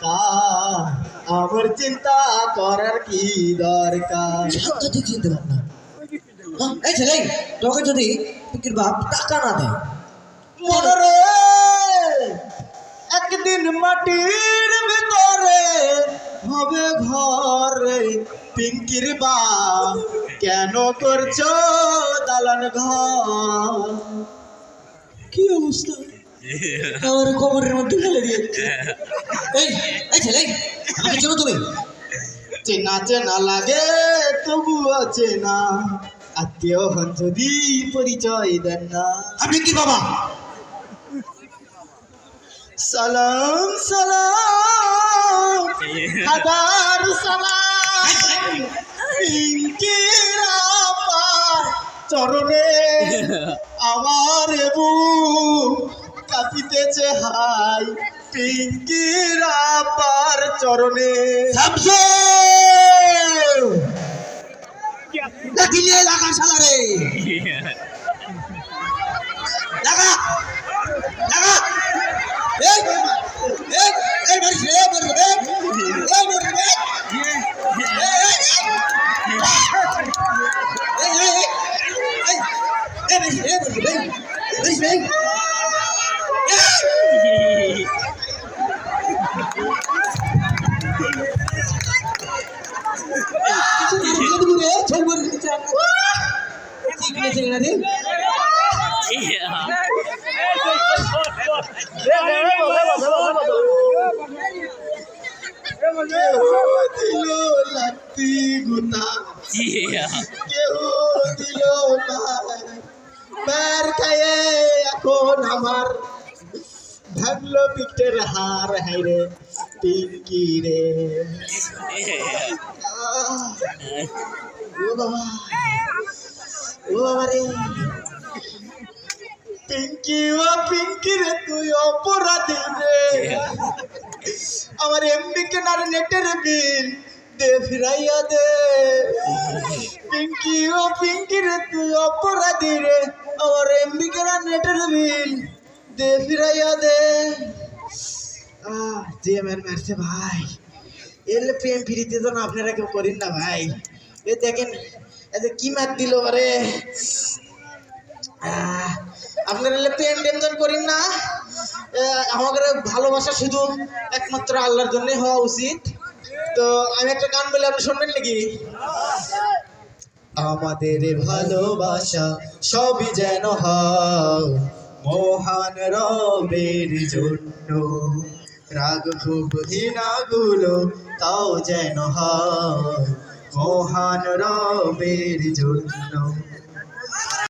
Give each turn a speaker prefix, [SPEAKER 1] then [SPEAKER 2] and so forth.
[SPEAKER 1] দরকার, আমার চিন্তা করার কি দরকার?
[SPEAKER 2] ঠিক চিনতে পার না। এই ছেলে, তোকে যদি পিঙ্কির বাপ টাকা না দেয়,
[SPEAKER 1] মনে রে একদিন মাটির ভিতরে হবে ঘরে, পিঙ্কির বাপ কেন করছো দালান ঘর?
[SPEAKER 2] কি অবস্থা আমার কোমরের মধ্যে ফেলে দিয়েছে। এই এই ছেলে, আমাকে চেনো তুমি?
[SPEAKER 1] চেনা চেনা লাগে তবুও চেনা, আত্মীয় হন যদি পরিচয় দেন না।
[SPEAKER 2] আপনি কি বাবা?
[SPEAKER 1] সালাম সালাম হাজার সালাম পিঙ্কির আপার চরণে, আমার বুক কাঁপিতেছে হাই পিঙ্কির আপার চরণে।
[SPEAKER 2] শামসু! লাঠি নিয়ে লাগা শালারে! লাগা! লাগা! এই এই এই মারিস রে, মারিস রে! এই মারিস রে!
[SPEAKER 1] দিল লাত্তি গুতা, কেউ দিল না মার খায়ে, এখন আমার ভাগলো পিঠের হার। হাইরে পিঙ্কি রে, ও বাবা, ও বাবা রে পিঙ্কি, ও পিঙ্কি রে তুই অপরাধী রে, আমার এমবি কেনার নেটের বিল দে ফিরাইয়া দে। পিঙ্কি, ও পিঙ্কি রে তুই অপরাধী রে, আমার এমবি কেনার নেটের বিল দে ফিরাইয়া দে। যে আমার মারছে ভাই, এলে প্রেম ফিরিতে তো না আপনারা কেউ করেন না ভাই। এ দেখেন এ যে কি মার দিল রে, আপনারা এলে প্রেম টেনশন করেন না। আমাদের ভালোবাসা শুধু একমাত্র আল্লাহর জন্য হওয়া উচিত। তো আমি একটা গান বলে আপনি শুনবেন নাকি? আমাদের ভালোবাসা সবই যেন হয় মহান রবের জন্য, রাগ খুব ঘৃণাগুলো তাও যেন হয় মহান রবের জন্য।